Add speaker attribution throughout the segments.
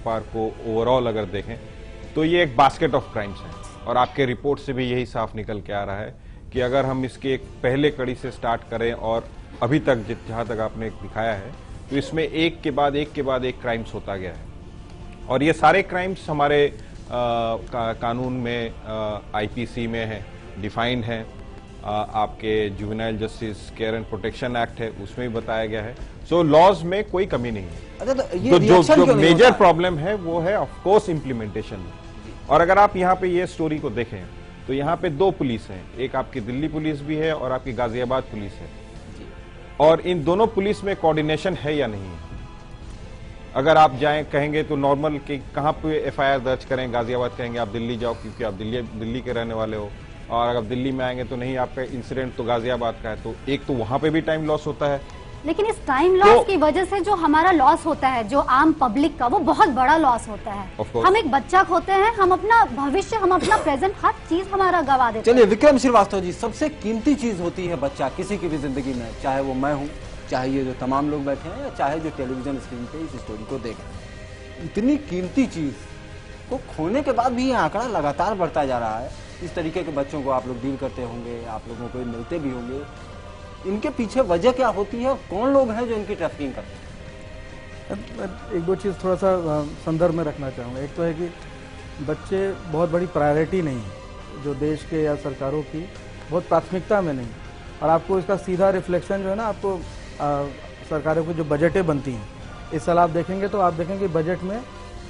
Speaker 1: व्यापार को ओवरऑल अगर देखें तो ये एक बास्केट ऑफ क्राइम्स है। और आपके रिपोर्ट से भी यही साफ निकल के आ रहा है कि अगर हम इसके एक पहले कड़ी से स्टार्ट करें और अभी तक जहां तक आपने दिखाया है तो इसमें एक के बाद एक क्राइम्स होता गया है। और ये सारे क्राइम्स हमारे कानून में आईपीसी में है, डिफाइंड है, आपके juvenile justice care and protection act है उसमें भी बताया गया है। सो लॉज में कोई कमी नहीं है।
Speaker 2: अच्छा, तो ये
Speaker 1: जो मेजर प्रॉब्लम है वो है ऑफ कोर्स इम्प्लीमेंटेशन में। और अगर आप यहाँ पे ये स्टोरी को देखें तो यहाँ पे दो पुलिस हैं, एक आपकी दिल्ली पुलिस भी है और आपकी गाजियाबाद पुलिस है। और इन दोनों पुलिस में कोऑर्डिनेशन है या नहीं है? अगर आप जाएं कहेंगे तो नॉर्मल कि कहाँ पे एफआईआर दर्ज करें, गाजियाबाद कहेंगे आप दिल्ली जाओ क्योंकि आप दिल्ली के रहने वाले हो, और अगर दिल्ली में आएंगे तो नहीं, आपका इंसिडेंट तो गाजियाबाद का है, तो एक तो वहां पे भी टाइम लॉस होता है।
Speaker 3: लेकिन इस टाइम लॉस की वजह से जो हमारा लॉस होता है, जो आम पब्लिक का, वो बहुत बड़ा लॉस होता है। हम एक बच्चा खोते हैं, हम अपना भविष्य, हम अपना प्रेजेंट, हर चीज हमारा गवा देते हैं।
Speaker 2: चलिए विक्रम श्रीवास्तव जी, सबसे कीमती चीज होती है बच्चा किसी की भी जिंदगी में, चाहे वो मैं हूँ, चाहे ये जो तमाम लोग बैठे हैं, या चाहे जो टेलीविजन स्क्रीन पे इस स्टोरी को देख रहे हैं। इतनी कीमती चीज को खोने के बाद भी ये आंकड़ा लगातार बढ़ता जा रहा है। इस तरीके के बच्चों को आप लोग डील करते होंगे, आप लोगों को मिलते भी होंगे, इनके पीछे वजह क्या होती है, कौन लोग हैं जो इनकी ट्रैफिकिंग करते हैं?
Speaker 4: एक दो चीज़ थोड़ा सा संदर्भ में रखना चाहूँगा। एक तो है कि बच्चे बहुत बड़ी प्रायोरिटी नहीं है जो देश के या सरकारों की, बहुत प्राथमिकता में नहीं। और आपको इसका सीधा रिफ्लेक्शन जो है ना, आपको सरकारों की जो बजटें बनती हैं, इस साल आप देखेंगे तो आप देखेंगे बजट में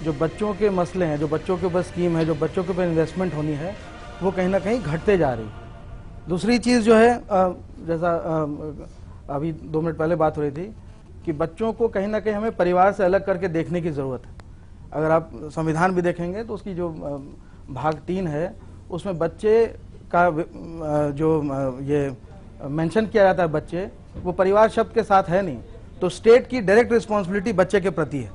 Speaker 4: जो बच्चों के मसले हैं, जो बच्चों के ऊपर स्कीम है, जो बच्चों के ऊपर इन्वेस्टमेंट होनी है, वो कहीं ना कहीं घटते जा रही। दूसरी चीज़ जो है, जैसा अभी 2 मिनट पहले बात हो रही थी कि बच्चों को कहीं ना कहीं हमें परिवार से अलग करके देखने की ज़रूरत है। अगर आप संविधान भी देखेंगे तो उसकी जो भाग 3 है उसमें बच्चे का जो ये मेंशन किया जाता है, बच्चे, वो परिवार शब्द के साथ है नहीं। तो स्टेट की डायरेक्ट रिस्पॉन्सिबिलिटी बच्चे के प्रति है।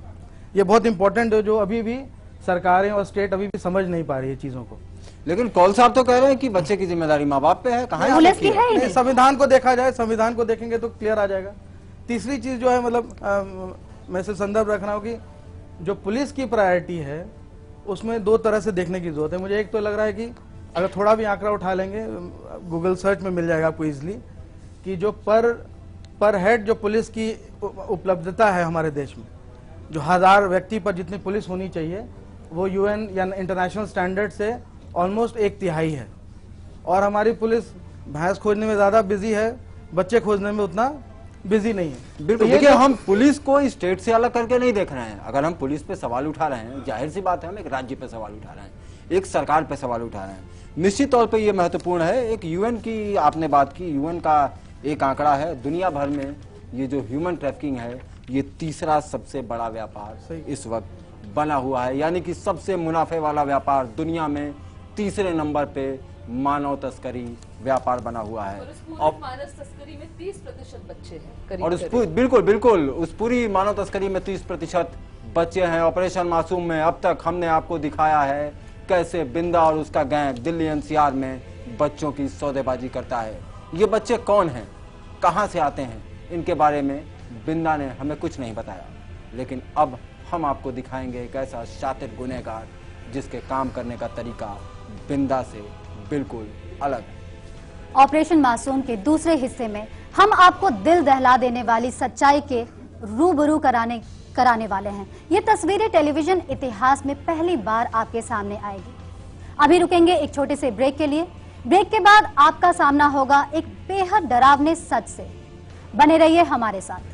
Speaker 4: ये बहुत इंपॉर्टेंट है, जो अभी भी सरकारें और स्टेट अभी भी समझ नहीं पा रही है चीज़ों को।
Speaker 2: लेकिन कौल साहब तो कह रहे हैं कि बच्चे की जिम्मेदारी माँ बाप पे है। कहाँ
Speaker 3: है?
Speaker 4: संविधान को देखा जाए, संविधान को देखेंगे तो क्लियर आ जाएगा। तीसरी चीज जो है, मतलब मैं से संदर्भ रख रहा हूँ कि जो पुलिस की प्रायोरिटी है उसमें 2 तरह से देखने की जरूरत है। मुझे एक तो लग रहा है कि अगर थोड़ा भी आंकड़ा उठा लेंगे, गूगल सर्च में मिल जाएगा आपको इजिली, कि जो पर हेड जो पुलिस की उपलब्धता है हमारे देश में, जो 1000 व्यक्ति पर जितनी पुलिस होनी चाहिए, वो यूएन या इंटरनेशनल स्टैंडर्ड से ऑलमोस्ट 1/3 है। और हमारी पुलिस भैंस खोजने में ज्यादा बिजी है, बच्चे खोजने में उतना बिजी नहीं है।
Speaker 2: बिल्कुल। तो देखिए, हम पुलिस को स्टेट से अलग करके नहीं देख रहे हैं। अगर हम पुलिस पे सवाल उठा रहे हैं, जाहिर सी बात है हम एक राज्य पे सवाल उठा रहे हैं, एक सरकार पे सवाल उठा रहे हैं। निश्चित तौर पे ये महत्वपूर्ण है। एक यूएन की आपने बात की, यूएन का एक आंकड़ा है, दुनिया भर में ये जो ह्यूमन ट्रैफिकिंग है, ये तीसरा सबसे बड़ा व्यापार इस वक्त बना हुआ है। यानी कि सबसे मुनाफे वाला व्यापार दुनिया में तीसरे नंबर पे मानव तस्करी व्यापार बना हुआ है।
Speaker 5: और मानव तस्करी में 30% बच्चे हैं।
Speaker 2: और बिल्कुल उस पूरी मानव तस्करी में 30% बच्चे हैं। ऑपरेशन मासूम में अब तक हमने आपको दिखाया है कैसे बिंदा और उसका गैंग दिल्ली एनसीआर में बच्चों की सौदेबाजी करता है। ये बच्चे कौन हैं, कहां से आते हैं, इनके बारे में बिंदा ने हमें कुछ नहीं बताया। लेकिन अब हम आपको दिखाएंगे एक ऐसा शातिर गुनहगार जिसके काम करने का तरीका बिंदा से बिल्कुल अलग है।
Speaker 3: ऑपरेशन मासूम के दूसरे हिस्से में हम आपको दिल दहला देने वाली सच्चाई के रूबरू कराने वाले हैं। ये तस्वीरें टेलीविजन इतिहास में पहली बार आपके सामने आएगी। अभी रुकेंगे एक छोटे से ब्रेक के लिए। ब्रेक के बाद आपका सामना होगा एक बेहद डरावने सच से। बने रहिए हमारे साथ।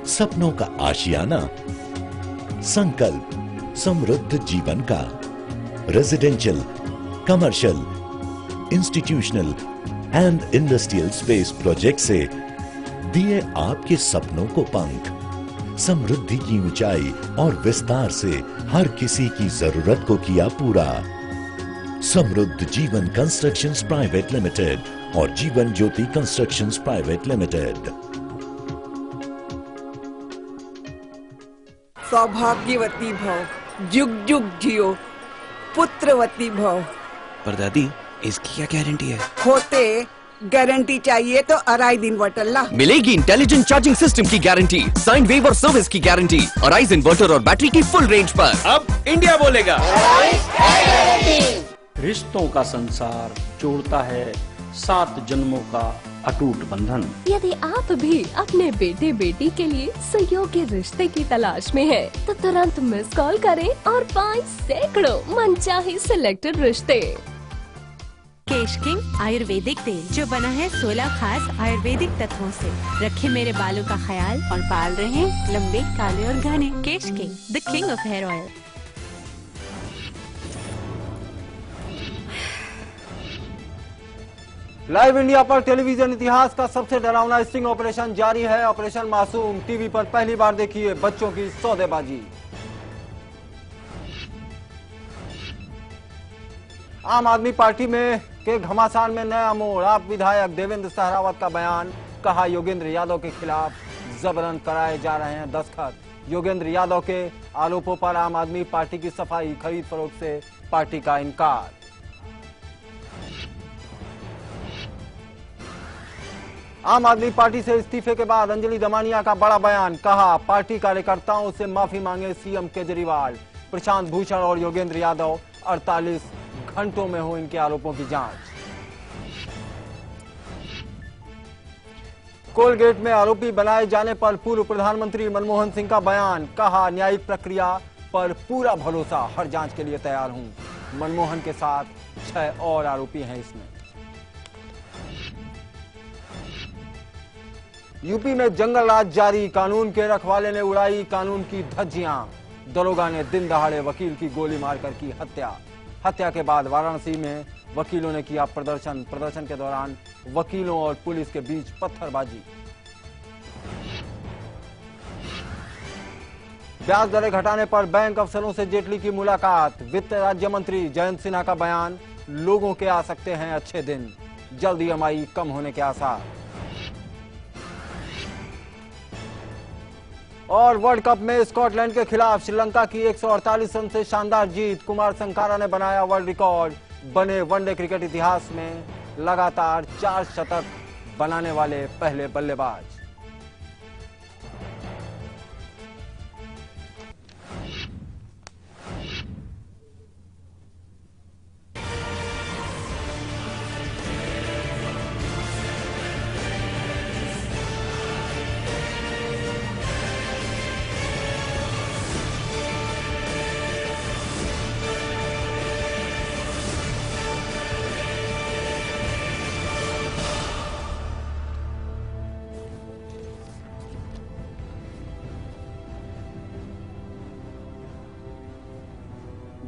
Speaker 6: सपनों का आशियाना, संकल्प समृद्ध जीवन का, residential, commercial, institutional and industrial space project से दिए आपके सपनों को पंख। समृद्धि की ऊंचाई और विस्तार से हर किसी की जरूरत को किया पूरा। समृद्ध जीवन कंस्ट्रक्शंस प्राइवेट लिमिटेड और Jeevan Jyoti constructions private limited.
Speaker 7: सौभाग्यवती भव, जुग जुग जियो, पुत्रवती भव।
Speaker 8: पर दादी, इसकी क्या गारंटी है?
Speaker 7: होते गारंटी चाहिए तो अराइज इन्वर्टर ला।
Speaker 8: मिलेगी इंटेलिजेंट चार्जिंग सिस्टम की गारंटी, साइन वेव और सर्विस की गारंटी, अराइज इन्वर्टर और बैटरी की फुल रेंज पर। अब इंडिया बोलेगा।
Speaker 9: रिश्तों का संसार जोड़ता है 7 जन्मों का अटूट बंधन।
Speaker 10: यदि आप भी अपने बेटे बेटी के लिए सुयोग्य रिश्ते की तलाश में हैं, तो तुरंत मिस कॉल करें और पाएं सैकड़ों मनचाहे सिलेक्टेड रिश्ते।
Speaker 11: केश किंग आयुर्वेदिक तेल जो बना है 16 खास आयुर्वेदिक तत्वों से, रखे मेरे बालों का ख्याल और बाल रहे लंबे, काले और घने। Kesh King, the king of hair oil.
Speaker 2: Live India पर टेलीविजन इतिहास का सबसे डरावना स्टिंग ऑपरेशन जारी है। ऑपरेशन मासूम टीवी पर पहली बार देखिए बच्चों की सौदेबाजी। आम आदमी पार्टी में के घमासान में नया मोड़। आप विधायक देवेंद्र सहरावत का बयान, कहा योगेंद्र यादव के खिलाफ जबरन कराए जा रहे हैं दस्तखत। योगेंद्र यादव के आरोपों पर आम आदमी पार्टी की सफाई, खरीद फरोख्त से पार्टी का इनकार। आम आदमी पार्टी से इस्तीफे के बाद अंजलि दमानिया का बड़ा बयान, कहा पार्टी कार्यकर्ताओं से माफी मांगे सीएम केजरीवाल। प्रशांत भूषण और योगेंद्र यादव 48 घंटों में हो इनके आरोपों की जांच। कोलगेट में आरोपी बनाए जाने पर पूर्व प्रधानमंत्री मनमोहन सिंह का बयान, कहा न्यायिक प्रक्रिया पर पूरा भरोसा, हर जांच के लिए तैयार हूं। मनमोहन के साथ 6 और आरोपी हैं इसमें। यूपी में जंगल राज जारी, कानून के रखवाले ने उड़ाई कानून की धज्जियां। दरोगा ने दिन दहाड़े वकील की गोली मारकर की हत्या। हत्या के बाद वाराणसी में वकीलों ने किया प्रदर्शन के दौरान वकीलों और पुलिस के बीच पत्थरबाजी। ब्याज दरें घटाने पर बैंक अफसरों से जेटली की मुलाकात। वित्त राज्य मंत्री जयंत सिन्हा का बयान, लोगों के आ सकते हैं अच्छे दिन, जल्द ईएमआई कम होने के आसार। और वर्ल्ड कप में स्कॉटलैंड के खिलाफ श्रीलंका की 148 रन से शानदार जीत। कुमार संगकारा ने बनाया वर्ल्ड रिकॉर्ड, बने वनडे क्रिकेट इतिहास में लगातार 4 शतक बनाने वाले पहले बल्लेबाज।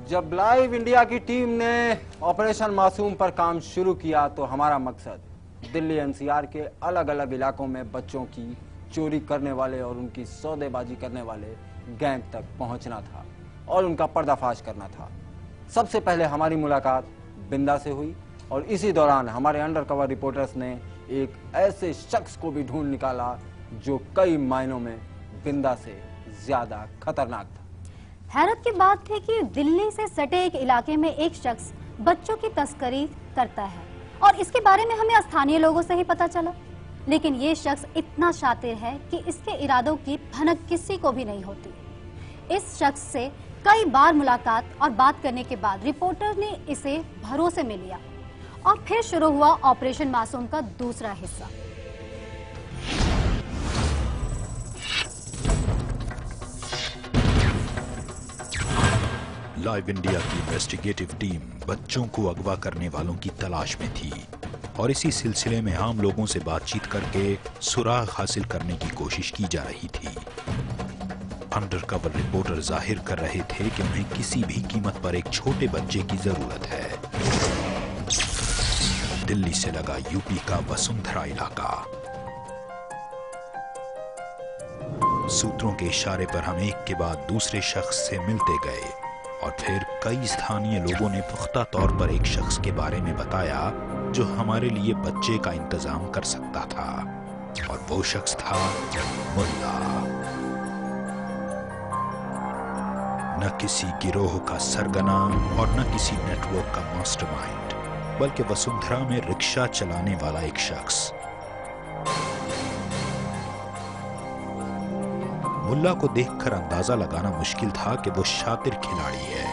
Speaker 2: जब लाइव इंडिया की टीम ने ऑपरेशन मासूम पर काम शुरू किया तो हमारा मकसद दिल्ली एनसीआर के अलग अलग इलाकों में बच्चों की चोरी करने वाले और उनकी सौदेबाजी करने वाले गैंग तक पहुंचना था और उनका पर्दाफाश करना था। सबसे पहले हमारी मुलाकात बिंदा से हुई और इसी दौरान हमारे अंडरकवर रिपोर्टर्स ने एक ऐसे शख्स को भी ढूंढ निकाला जो कई मायनों में बिंदा से ज्यादा खतरनाक था।
Speaker 3: हैरत की बात थी कि दिल्ली से सटे एक इलाके में एक शख्स बच्चों की तस्करी करता है और इसके बारे में हमें स्थानीय लोगों से ही पता चला। लेकिन ये शख्स इतना शातिर है कि इसके इरादों की भनक किसी को भी नहीं होती। इस शख्स से कई बार मुलाकात और बात करने के बाद रिपोर्टर ने इसे भरोसे में लिया और फिर शुरू हुआ ऑपरेशन मासूम का दूसरा हिस्सा।
Speaker 12: लाइव इंडिया की इन्वेस्टिगेटिव टीम बच्चों को अगवा करने वालों की तलाश में थी और इसी सिलसिले में आम लोगों से बातचीत करके सुराग हासिल करने की कोशिश की जा रही थी। अंडरकवर रिपोर्टर जाहिर कर रहे थे कि उन्हें किसी भी कीमत पर एक छोटे बच्चे की जरूरत है। दिल्ली से लगा यूपी का वसुंधरा इलाका। सूत्रों के इशारे पर हम एक के बाद दूसरे शख्स से मिलते गए और फिर कई स्थानीय लोगों ने पुख्ता तौर पर एक शख्स के बारे में बताया जो हमारे लिए बच्चे का इंतजाम कर सकता था, और वो शख्स था मुल्ला। न किसी गिरोह का सरगना और न किसी नेटवर्क का मास्टरमाइंड, बल्कि वसुंधरा में रिक्शा चलाने वाला एक शख्स। मुल्ला को देखकर अंदाजा लगाना मुश्किल था कि वो शातिर खिलाड़ी है।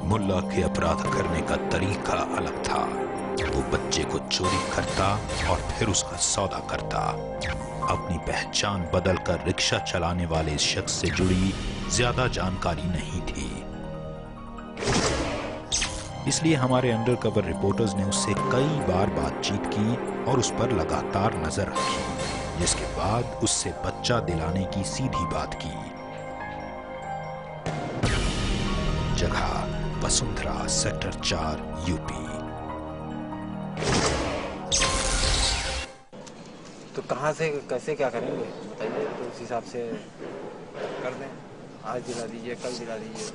Speaker 12: मुल्ला के अपराध करने का तरीका अलग था। वो बच्चे को चोरी करता और फिर उसका सौदा करता। अपनी पहचान बदलकर रिक्शा चलाने वाले इस शख्स से जुड़ी ज्यादा जानकारी नहीं थी, इसलिए हमारे अंडरकवर रिपोर्टर्स ने उससे कई बार बातचीत की और उस पर लगातार नजर रखी, जिसके बाद उससे बच्चा दिलाने की सीधी बात की। जगह वसुंधरा, सेक्टर 4, यूपी।
Speaker 2: तो कहाँ से कैसे क्या करेंगे बताइए, तो उस हिसाब से कर दें। आज दिला दीजिए, कल दिला दीजिए।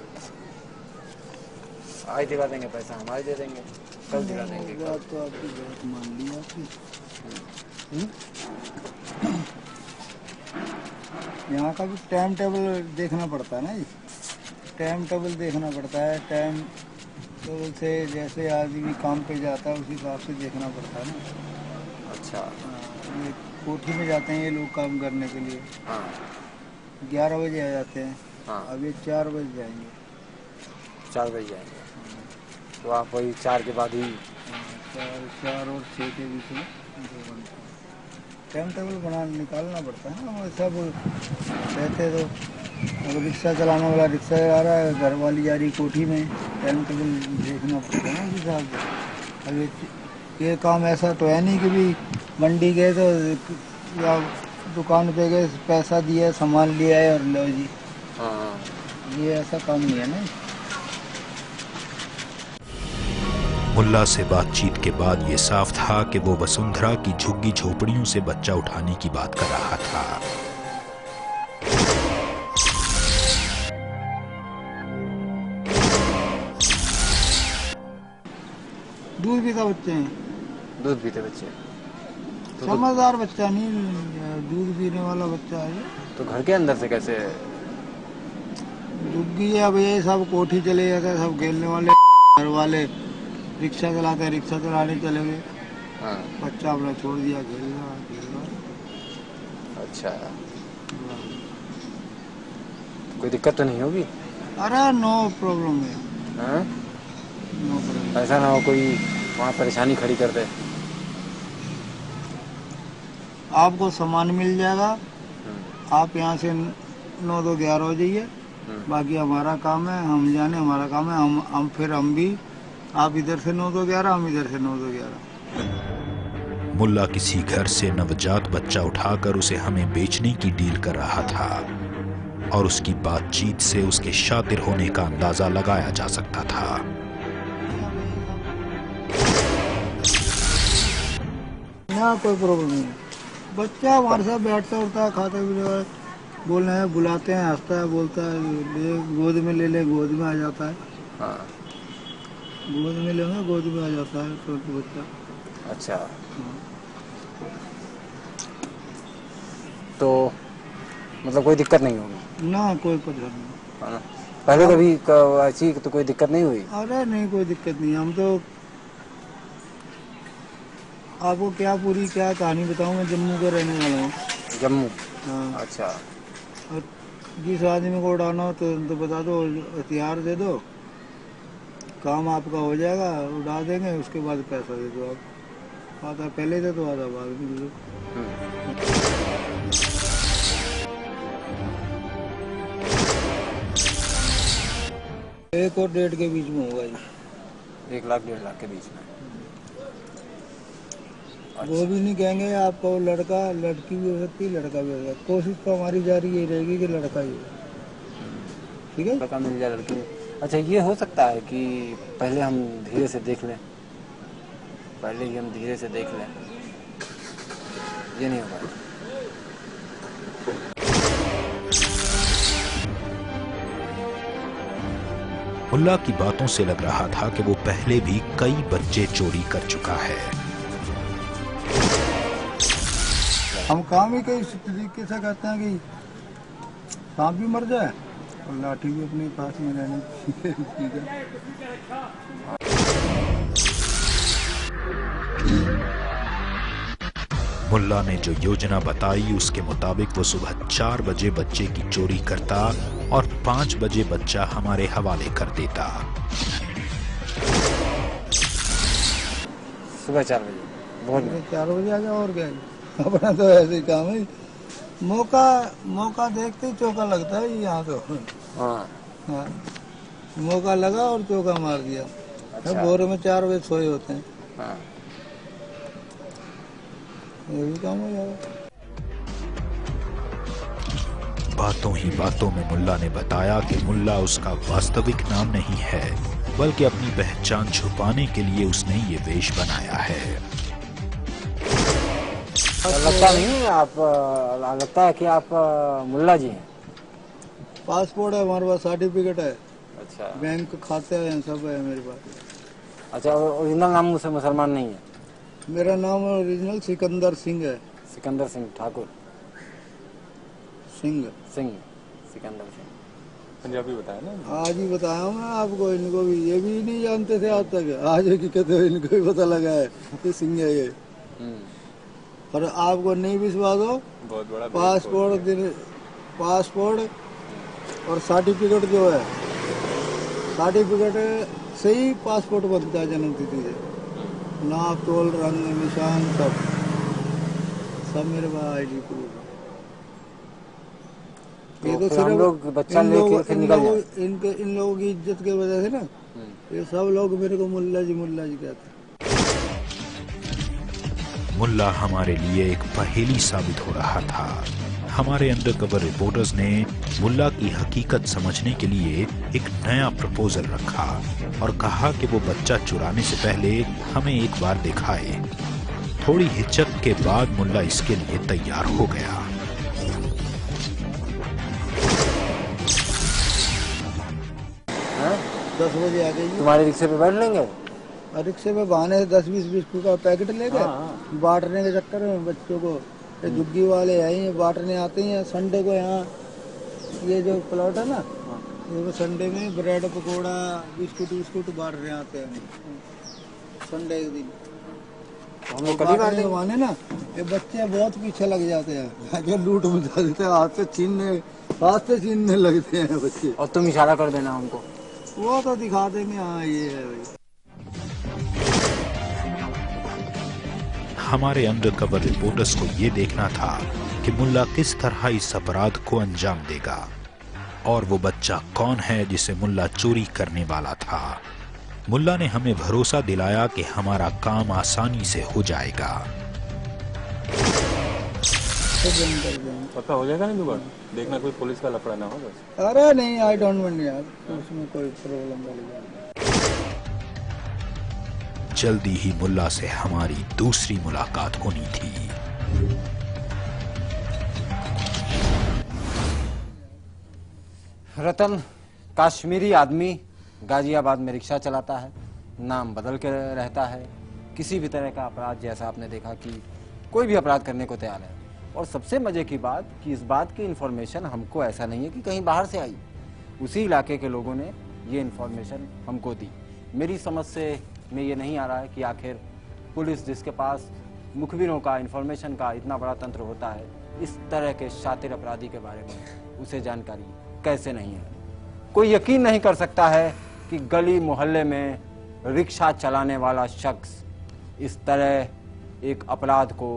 Speaker 2: आज दिला देंगे पैसा, हम आज दे देंगे, कल दिला देंगे।
Speaker 13: बात तो आपकी बहुत मान ली आपकी। यहाँ का भी टाइम टेबल देखना पड़ता है ना जी, टाइम टेबल देखना पड़ता है। टाइम टेबल से जैसे आदमी काम पे जाता है उस हिसाब से देखना पड़ता है ना।
Speaker 2: अच्छा,
Speaker 13: ये कोठी में जाते हैं ये लोग काम करने के लिए। 11 बजे आ जाते हैं। अब ये 4 बजे जाएंगे।
Speaker 2: 4 बजे जाएंगे तो आप वही 4 के बाद ही
Speaker 13: 4 और 6 के बीच में टाइम टेबल बना निकालना पड़ता है ना। सब रहते तो अगर रिक्शा चलाने वाला रिक्शा जा रहा है, घर वाली जा रही कोठी में, टाइम टेबल देखना पड़ता है ना उस हिसाब से। अब ये काम ऐसा तो है नहीं कि भी मंडी गए तो या दुकान पे गए, पैसा दिया, सामान लिया है और लो जी। ये ऐसा काम नहीं है ना।
Speaker 12: मुल्ला से बातचीत के बाद ये साफ था कि वो वसुंधरा की झुग्गी झोपड़ियों से बच्चा उठाने की बात कर रहा था।
Speaker 13: दूध पीता बच्चे हैं।
Speaker 2: दूध पीते बच्चे,
Speaker 13: समझदार बच्चा नहीं, दूध पीने वाला बच्चा है।
Speaker 2: तो घर के अंदर से कैसे
Speaker 13: झुग्गी है? अब ये सब कोठी चले जाते हैं, सब खेलने वाले घर वाले रिक्शा चलाते हैं, रिक्शा चलाने चले गए। बच्चा अपना छोड़ दिया, खेल रहा।
Speaker 2: अच्छा, कोई दिक्कत तो नहीं होगी?
Speaker 13: अरे नो प्रॉब्लम है। No problem.
Speaker 2: ऐसा ना हो कोई वहाँ परेशानी खड़ी कर दे।
Speaker 13: आपको सामान मिल जाएगा, आप यहाँ से 9 तो 11 हो जाइए। बाकी हमारा काम है, हम जाने हमारा काम है। हम भी आप इधर से 9 तो 11, हम इधर से 9 तो 11।
Speaker 12: मुल्ला किसी घर से नवजात बच्चा उठाकर उसे हमें बेचने की डील कर रहा था, और उसकी बातचीत से उसके शातिर होने का अंदाजा लगाया जा सकता था।
Speaker 13: यहाँ कोई प्रॉब्लम नहीं है। बच्चा हमारे साथ बैठता उठता है, खाता भी बोलना है, बुलाते हैं, हंसता है, बोलता है, गोद में ले ले, गोद में आ जाता है। गोद में लेंगे, गोद में आ जाता है छोटा बच्चा।
Speaker 2: अच्छा, तो मतलब कोई दिक्कत नहीं होगी
Speaker 13: ना? कोई परेशानी नहीं।
Speaker 2: पहले कभी ऐसी तो कोई दिक्कत नहीं हुई? अरे
Speaker 13: नहीं, कोई दिक्कत नहीं। हम तो आपको क्या पूरी क्या कहानी बताऊं, मैं जम्मू का रहने वाला हूँ।
Speaker 2: जम्मू?
Speaker 13: हाँ।
Speaker 2: अच्छा।
Speaker 13: और जिस आदमी को उड़ाना हो तो बता दो, हथियार दे दो, काम आपका हो जाएगा, उड़ा देंगे, उसके बाद पैसा दे दो। आप आधा पहले दे दो, आधा बाद में दे दो। एक और 1.5 के बीच में होगा जी।
Speaker 2: 1 लाख 1.5 लाख के बीच में।
Speaker 13: अच्छा। वो भी नहीं कहेंगे आपका, वो लड़का लड़की भी हो सकती है, लड़का भी हो सकता है। कोशिश तो हमारी जारी यही रहेगी कि लड़का ही हो। ठीक है,
Speaker 2: लड़का मिल जाए, लड़की। अच्छा, ये हो सकता है कि पहले हम धीरे से देख लें, पहले ही हम धीरे से देख लें, ये नहीं होगा।
Speaker 12: मुल्ला की बातों से लग रहा था कि वो पहले भी कई बच्चे चोरी कर चुका है।
Speaker 13: हम काम ही कई तरीके से करते हैं कि सांप भी मर जाए और लाठी भी अपने पास में रहनी चाहिए।
Speaker 12: मुल्ला ने जो योजना बताई उसके मुताबिक वो सुबह 4 बजे बच्चे की चोरी करता और 5 बजे बच्चा हमारे हवाले कर देता।
Speaker 2: सुबह 4 बजे, बहुत
Speaker 13: 4 बजे आ जाओ और क्या, अपना तो ऐसे ही काम है। मौका देखते ही चौका लगता है यहाँ तो। हाँ, मौका लगा और चौका मार दिया। अच्छा। बोरे में 4 बजे सोए होते हैं। हाँ। ये भी काम हो जाएगा।
Speaker 12: बातों ही बातों में मुल्ला ने बताया कि मुल्ला उसका वास्तविक नाम नहीं है, बल्कि अपनी पहचान छुपाने के लिए उसने ये वेश बनाया है।
Speaker 2: लगता नहीं है आप, लगता है कि आप मुल्ला जी हैं।
Speaker 13: पासपोर्ट है हमारे पास, सर्टिफिकेट है।
Speaker 2: अच्छा।
Speaker 13: बैंक खाते हैं, सब है मेरे पास।
Speaker 2: अच्छा, ओरिजिनल नाम मुझसे मुसलमान नहीं है?
Speaker 13: मेरा नाम ओरिजिनल सिकंदर सिंह है।
Speaker 2: सिकंदर सिंह ठाकुर
Speaker 13: सिंह
Speaker 2: सिकंदर सिंह।
Speaker 14: पंजाबी बताया ना?
Speaker 13: आज ही बताया हूँ मैं आपको, इनको भी ये भी नहीं जानते थे आज तक। आज की कहते इनको भी पता लगा है कि सिंह है ये। और आपको नहीं विश्वास हो,
Speaker 14: बहुत बड़ा
Speaker 13: पासपोर्ट और सर्टिफिकेट जो है, सर्टिफिकेट से ही पासपोर्ट बनता है जन्म तिथि से। नाप तोल रंग निशान सब मेरे पास आईडी प्रूफ है। ये तो सिर्फ
Speaker 2: लोग बच्चा लेके फिर निकल जाए।
Speaker 13: इन लोगों की इज्जत की वजह से ना, ये सब लोग मेरे को मुल्ला जी कहते हैं।
Speaker 12: मुल्ला हमारे लिए एक पहेली साबित हो रहा था। हमारे अंडरकवर रिपोर्टर्स ने मुल्ला की हकीकत समझने के लिए एक नया प्रपोजल रखा और कहा कि वो बच्चा चुराने से पहले हमें एक बार दिखाए। थोड़ी हिचक के बाद मुल्ला इसके लिए तैयार हो गया।
Speaker 2: हाँ?
Speaker 13: 10 बजे आ जाइए।
Speaker 2: तुम्हारे रिक्शे पे बैठ लेंगे?
Speaker 13: रिक्शे में बहाने से 10-20 बिस्कुट का पैकेट लेकर बांटने के चक्कर में बच्चों को, ये झुग्गी वाले हैं बांटने आते हैं संडे को। यहाँ ये जो प्लॉट है ना, ये संडे में ब्रेड पकौड़ा बिस्कुट बांटने आते हैं संडे के दिन। बांटने के बहाने ना ये बच्चे बहुत पीछे लग जाते हैं, जो लूट मचा देते हैं, हाथ से छीनने लगते हैं बच्चे।
Speaker 2: और तुम इशारा कर देना उनको,
Speaker 13: वो तो दिखा देंगे। हाँ, ये है भाई।
Speaker 12: हमारे अंडरकवर रिपोर्टर्स को ये देखना था कि मुल्ला किस तरह इस अपराध को अंजाम देगा और वो बच्चा कौन है जिसे मुल्ला चोरी करने वाला था। मुल्ला ने हमें भरोसा दिलाया कि हमारा काम आसानी से हो जाएगा।
Speaker 14: पता हो जाएगा नहीं जुगाड़? देखना कोई पुलिस का लफड़ा ना हो बस।
Speaker 13: अरे नहीं, आई डोंट वांट यार, उसमें कोई प्रॉब्लम नहीं।
Speaker 12: जल्दी ही मुल्ला से हमारी दूसरी मुलाकात होनी थी।
Speaker 2: रतन कश्मीरी आदमी, गाजियाबाद में रिक्शा चलाता है, नाम बदल के रहता है, किसी भी तरह का अपराध, जैसा आपने देखा कि कोई भी अपराध करने को तैयार है। और सबसे मजे की बात कि इस बात की इन्फॉर्मेशन हमको ऐसा नहीं है कि कहीं बाहर से आई, उसी इलाके के लोगों ने ये इन्फॉर्मेशन हमको दी। मेरी समझ से में ये नहीं आ रहा है कि आखिर पुलिस जिसके पास मुखबिरों का, इन्फॉर्मेशन का इतना बड़ा तंत्र होता है, इस तरह के शातिर अपराधी के बारे में उसे जानकारी कैसे नहीं है। कोई यकीन नहीं कर सकता है कि गली मोहल्ले में रिक्शा चलाने वाला शख्स इस तरह एक अपराध को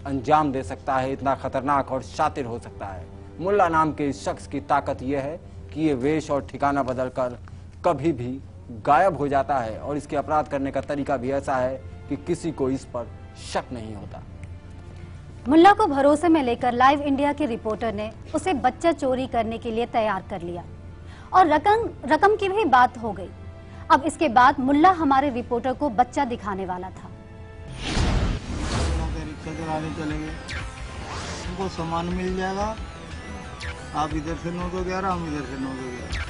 Speaker 2: अंजाम दे सकता है, इतना खतरनाक और शातिर हो सकता है। मुल्ला नाम के इस शख्स की ताकत यह है कि ये वेश और ठिकाना बदलकर कभी भी गायब हो जाता है और इसके अपराध करने का तरीका भी ऐसा है कि किसी को इस पर शक नहीं होता।
Speaker 3: मुल्ला को भरोसे में लेकर लाइव इंडिया के रिपोर्टर ने उसे बच्चा चोरी करने के लिए तैयार कर लिया और रकम की भी बात हो गई। अब इसके बाद मुल्ला हमारे रिपोर्टर को बच्चा दिखाने वाला था।
Speaker 13: रिक्शा चलाने चलेंगे, उनको सामान मिल जाएगा। आप इधर से 9 तो 11, हम इधर से 9 तो 11।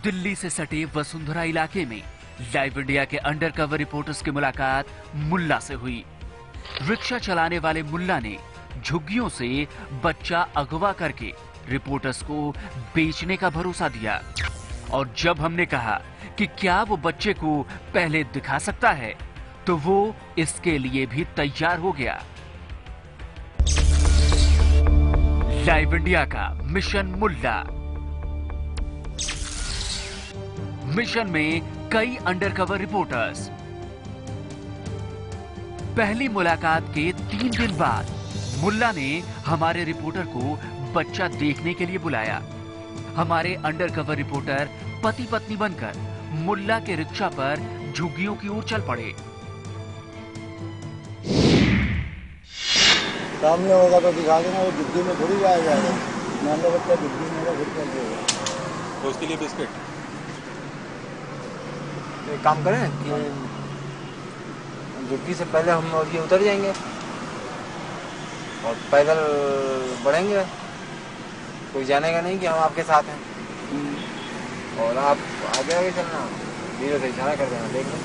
Speaker 15: दिल्ली से सटे वसुंधरा इलाके में लाइव इंडिया के अंडरकवर रिपोर्टर्स की मुलाकात मुल्ला से हुई। रिक्शा चलाने वाले मुल्ला ने झुग्गियों से बच्चा अगवा करके रिपोर्टर्स को बेचने का भरोसा दिया और जब हमने कहा कि क्या वो बच्चे को पहले दिखा सकता है तो वो इसके लिए भी तैयार हो गया। लाइव इंडिया का मिशन मुल्ला। मिशन में कई अंडरकवर रिपोर्टर्स। पहली मुलाकात के 3 दिन बाद मुल्ला ने हमारे रिपोर्टर को बच्चा देखने के लिए बुलाया। हमारे अंडरकवर रिपोर्टर पति पत्नी बनकर मुल्ला के रिक्शा पर झुग्गियों की ओर चल पड़े।
Speaker 13: सामने होगा तो दिखा देना, वो झुग्गी में थोड़ी जाएगा। मान लो बच्चा झुग्गी में होगा, फिर चल जाएगा।
Speaker 14: उसके लिए बिस्किट
Speaker 2: एक काम करें कि झुग्गी से पहले हम और ये उतर जाएंगे और पैदल बढ़ेंगे। कोई जानेगा नहीं कि हम आपके साथ हैं और आप आगे आगे चलना, धीरे से इशारा कर देना, देख लो।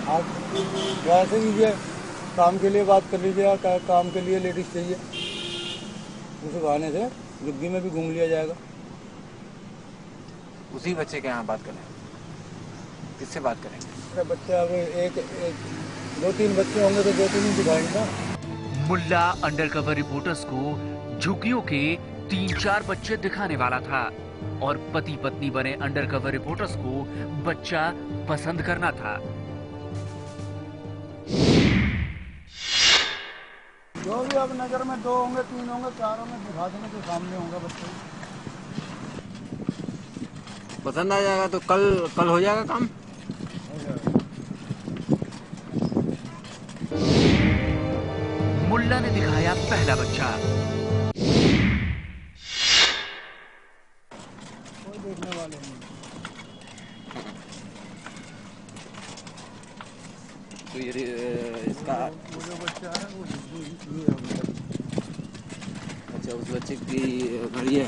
Speaker 13: आप वैसे कीजिए, काम के लिए बात कर लीजिए। काम के लिए लेडीज चाहिए, उस बहाने से झुग्गी में भी घूम लिया जाएगा।
Speaker 2: उसी बच्चे के यहाँ बात करें, किससे बात करेंगे?
Speaker 13: बच्चे अब एक 2-3 बच्चे होंगे तो 2-3 ही दिखाएंगे ना।
Speaker 15: मुल्ला अंडरकवर रिपोर्टर्स को झुग्गियों के 3-4 बच्चे दिखाने वाला था और पति पत्नी बने अंडरकवर रिपोर्टर्स को बच्चा पसंद करना था।
Speaker 13: जो भी अब नजर में 2 होंगे, 3 होंगे, 4 होंगे, दिखा देंगे तो सामने होंगे बच्चे।
Speaker 2: पसंद आ जाएगा तो कल हो जाएगा काम।
Speaker 15: मुल्ला ने दिखाया पहला बच्चा।
Speaker 13: कोई देखने वाले नहीं।
Speaker 2: तो ये इसका
Speaker 13: वो जो बच्चा है वो
Speaker 2: अच्छा, उस बच्चे की घड़ी है।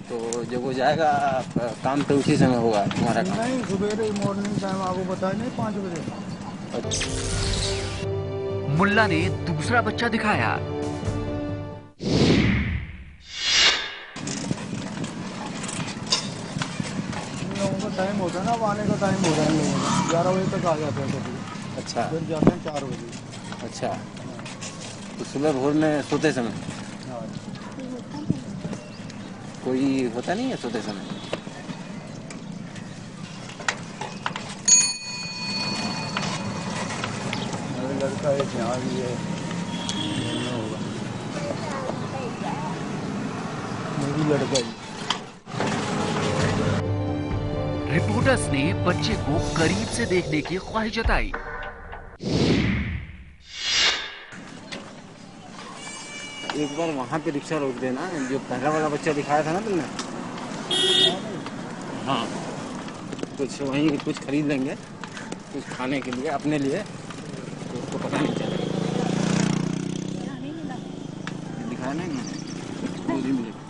Speaker 2: तो जब वो जाएगा काम पे उसी समय होगा तुम्हारा काम?
Speaker 13: नहीं, सुबह मॉर्निंग टाइम आपको बताया नहीं, 5 बजे।
Speaker 15: मुल्ला ने दूसरा बच्चा दिखाया।
Speaker 13: टाइम होता है ना, अब आने का टाइम हो रहा है लोगों का, 11 बजे तक आ जाते हैं कभी।
Speaker 2: अच्छा,
Speaker 13: फिर जाते हैं 4 बजे।
Speaker 2: अच्छा, तो सुबह भोर में सोते समय कोई होता नहीं है सोते समय?
Speaker 13: लड़का एक यहाँ भी है, होगा मेरी लड़का ही।
Speaker 15: रिपोर्टर्स ने बच्चे को करीब से देखने की ख्वाहिश जताई।
Speaker 2: एक बार वहाँ पे रिक्शा रोक देना, जो पहला वाला बच्चा दिखाया था ना तुमने। हाँ, कुछ वहीं कुछ खरीद लेंगे, कुछ खाने के लिए अपने लिए, तो उसको पता नहीं चलेगा। दिखाया नहीं ना, वो भी मिलेगा।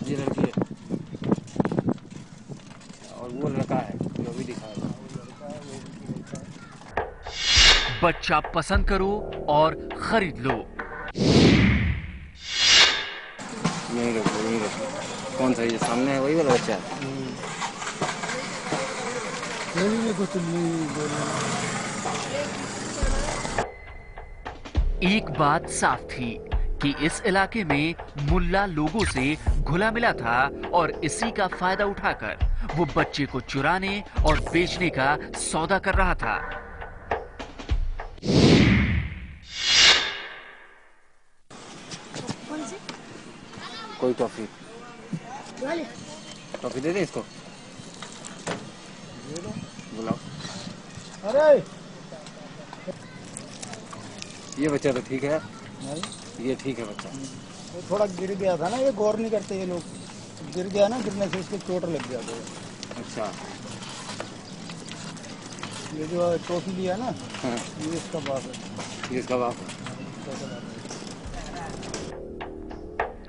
Speaker 2: ये लड़की है और वो लड़का है जो भी दिखाया।
Speaker 15: बच्चा पसंद करो और खरीद लो।
Speaker 2: यहीं रखो, यहीं रखो। कौन सा, ये सामने है वही वाला बच्चा है?
Speaker 15: एक बात साफ थी कि इस इलाके में मुल्ला लोगों से घुला मिला था और इसी का फायदा उठाकर वो बच्चे को चुराने और बेचने का सौदा कर रहा था।
Speaker 2: कोई टॉफी दे दे इसको, बुलाओ।
Speaker 13: अरे
Speaker 2: ये बच्चा तो ठीक है,
Speaker 13: नहीं,
Speaker 2: ये ठीक है बच्चा।
Speaker 13: वो थोड़ा गिर गया था ना, ये गौर नहीं करते ये लोग। गिर गया ना, गिरने से उसको चोट लग गया था।
Speaker 2: अच्छा,
Speaker 13: ये जो ट्रॉफी लिया ना, ये इसका बाप है।
Speaker 2: ये इसका बाप है।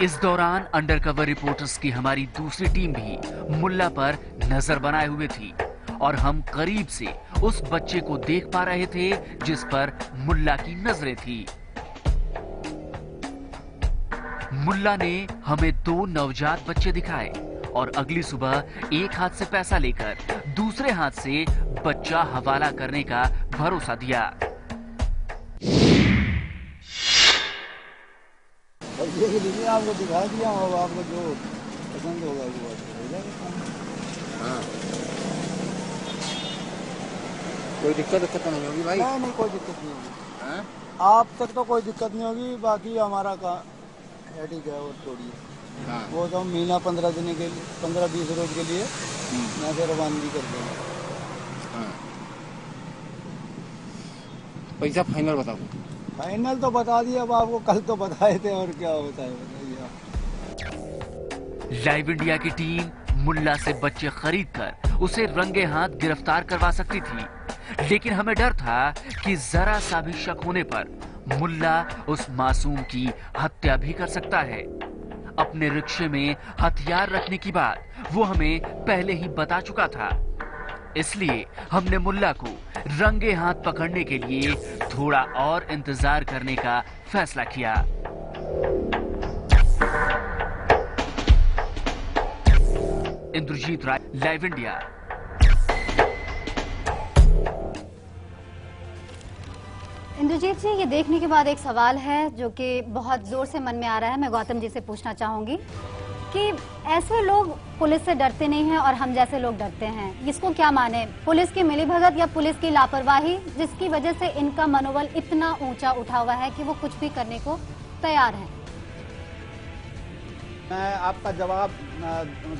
Speaker 15: इस दौरान अंडरकवर रिपोर्टर्स की हमारी दूसरी टीम भी मुल्ला पर नजर बनाए हुए थी और हम करीब से उस बच्चे को देख पा रहे थे जिस पर मुल्ला की नजरें थी। मुल्ला ने हमें 2 नवजात बच्चे दिखाए और अगली सुबह एक हाथ से पैसा लेकर दूसरे हाथ से बच्चा हवाला करने का भरोसा दिया।
Speaker 13: ये लीजिए, आपको दिखा दिया, और आपको जो पसंद होगा वो हो जाएगा।
Speaker 2: हाँ, कोई दिक्कत नहीं होगी भाई?
Speaker 13: नहीं, कोई दिक्कत नहीं होगी। आप तक तो कोई दिक्कत नहीं होगी, बाकी हमारा का ठीक है वो छोड़िए।
Speaker 2: हाँ।
Speaker 13: वो तो महीना 15 दिन के लिए, 15-20 रोज के लिए यहाँ से रवानगी कर देंगे।
Speaker 2: हाँ। पैसा फाइनल बताओ।
Speaker 13: फाइनल तो बता दिया, अब आपको कल तो बताए थे, और क्या होता है बताइए आप।
Speaker 15: लाइव इंडिया की टीम मुल्ला से बच्चे खरीदकर उसे रंगे हाथ गिरफ्तार करवा सकती थी, लेकिन हमें डर था कि जरा सा भी शक होने पर मुल्ला उस मासूम की हत्या भी कर सकता है। अपने रिक्शे में हथियार रखने की बात वो हमें पहले ही बता चुका था, इसलिए हमने मुल्ला को रंगे हाथ पकड़ने के लिए थोड़ा और इंतजार करने का फैसला किया। इंद्रजीत राय, लाइव इंडिया।
Speaker 3: इंद्रजीत जी, ये देखने के बाद एक सवाल है जो कि बहुत जोर से मन में आ रहा है, मैं गौतम जी से पूछना चाहूंगी कि ऐसे लोग पुलिस से डरते नहीं हैं और हम जैसे लोग डरते हैं, इसको क्या माने? पुलिस की मिलीभगत या पुलिस की लापरवाही जिसकी वजह से इनका मनोबल इतना ऊंचा उठा हुआ है कि वो कुछ भी करने को तैयार है?
Speaker 16: मैं आपका जवाब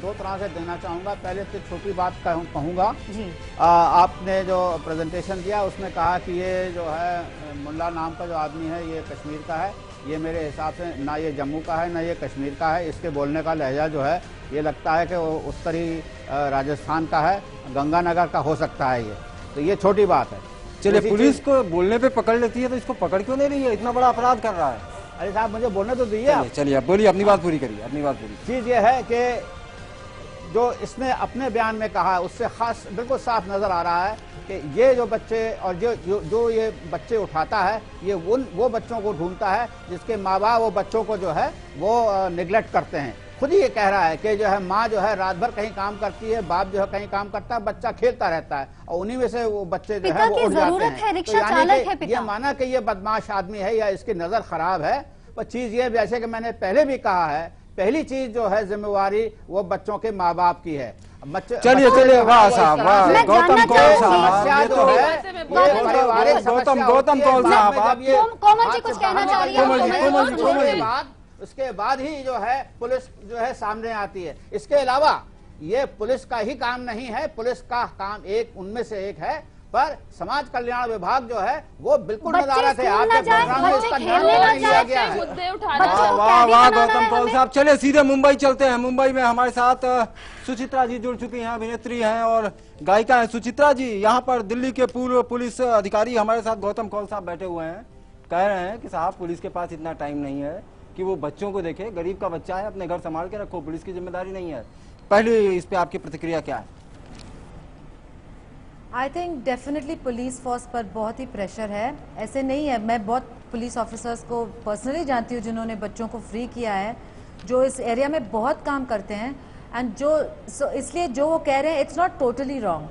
Speaker 16: 2 तरह से देना चाहूँगा। पहले तो छोटी बात कहूँगा जी। आपने जो प्रेजेंटेशन दिया उसमें कहा कि ये जो है मुल्ला नाम का जो आदमी है ये कश्मीर का है। ये मेरे हिसाब से ना ये जम्मू का है ना ये कश्मीर का है। इसके बोलने का लहजा जो है ये लगता है कि वो उत्तरी राजस्थान का है, गंगानगर का हो सकता है ये। तो ये छोटी बात है।
Speaker 2: चलिए, पुलिस को बोलने पे पकड़ लेती है तो इसको पकड़ क्यों नहीं रही है? इतना बड़ा अपराध कर रहा है।
Speaker 16: अरे साहब, मुझे बोलने तो दीजिए।
Speaker 2: चलिए आप बोलिए, अपनी बात पूरी करिए, अपनी बात पूरी।
Speaker 16: चीज ये है कि जो इसने अपने बयान में कहा है उससे खास बिल्कुल साफ नजर आ रहा है कि ये जो बच्चे और जो ये बच्चे उठाता है ये वो बच्चों को ढूंढता है जिसके माँ बाप वो बच्चों को जो है वो निगलेक्ट करते हैं। खुद ही ये कह रहा है कि जो है माँ जो है रात भर कहीं काम करती है, बाप जो है कहीं काम करता है, बच्चा खेलता रहता है और उन्हीं में से वो बच्चे जो है वो उठ जाते हैं। तो यानी कि ये माना कि ये बदमाश आदमी है या इसकी नजर खराब है, पर चीज ये जैसे कि मैंने पहले भी कहा है, पहली चीज जो है जिम्मेवारी वो बच्चों के माँ बाप की है।
Speaker 2: चलिए चलिए, वाह साहब, वाह गौतम कौल साहब,
Speaker 16: ये तो है
Speaker 2: गौतम कौल साहब,
Speaker 3: कोमल जी कुछ कहना चाह रही है?
Speaker 16: उसके बाद ही जो है पुलिस जो है सामने आती है। इसके अलावा ये पुलिस का ही काम नहीं है, पुलिस का काम एक उनमें से एक है, पर समाज कल्याण विभाग जो है वो बिल्कुल नदारत है। आपके प्रोग्राम में इसका ध्यान दिया गया है।
Speaker 2: वाह वाह गौतम कौल साहब। चले सीधे मुंबई चलते हैं। मुंबई में हमारे साथ सुचित्रा जी जुड़ चुकी हैं, अभिनेत्री हैं और गायिका हैं। सुचित्रा जी, यहाँ पर दिल्ली के पूर्व पुलिस अधिकारी हमारे साथ गौतम कौल साहब बैठे हुए हैं, कह रहे हैं कि साहब पुलिस के पास इतना टाइम नहीं है कि वो बच्चों को देखे। गरीब का बच्चा है, अपने घर संभाल के रखो, पुलिस की जिम्मेदारी नहीं है। पहले इस पे आपकी प्रतिक्रिया क्या है?
Speaker 17: I think definitely police force पर बहुत ही प्रेशर है। ऐसे नहीं है, मैं बहुत पुलिस ऑफिसर्स को पर्सनली जानती हूँ जिन्होंने बच्चों को फ्री किया है, जो इस एरिया में बहुत काम करते हैं एंड इसलिए जो वो कह रहे हैं it's not totally wrong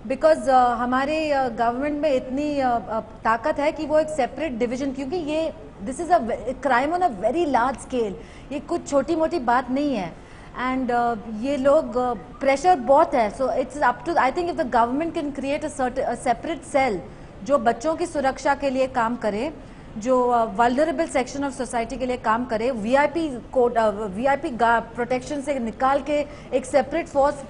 Speaker 17: because हमारे गवर्नमेंट में इतनी ताकत है कि वो एक सेपरेट डिवीजन, क्योंकि ये this is a crime on a very large scale, ये कुछ छोटी मोटी बात नहीं है एंड ये लोग प्रेशर बहुत है। So it's up to, I think if the government can create a separate cell जो बच्चों की सुरक्षा के लिए काम करे, जो वल्नरेबल सेक्शन ऑफ सोसाइटी के लिए काम करे, वीआईपी कोड वीआईपी प्रोटेक्शन से निकाल के एक सेपरेट फोर्स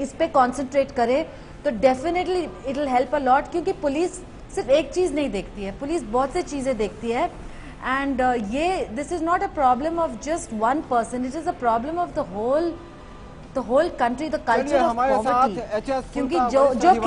Speaker 17: इस पे कॉन्सेंट्रेट करे तो definitely it will help a lot. क्योंकि पुलिस सिर्फ एक चीज नहीं देखती है, पुलिस बहुत सी चीजें देखती है एंड ये this is not a problem of just one person, it is a problem of the whole the whole country, the culture of
Speaker 2: हमारे साथ
Speaker 17: पॉवर्टी,
Speaker 2: HS
Speaker 17: क्योंकि
Speaker 2: का
Speaker 17: जो
Speaker 2: वरिष्ठ
Speaker 17: जो
Speaker 2: अधिवक्ता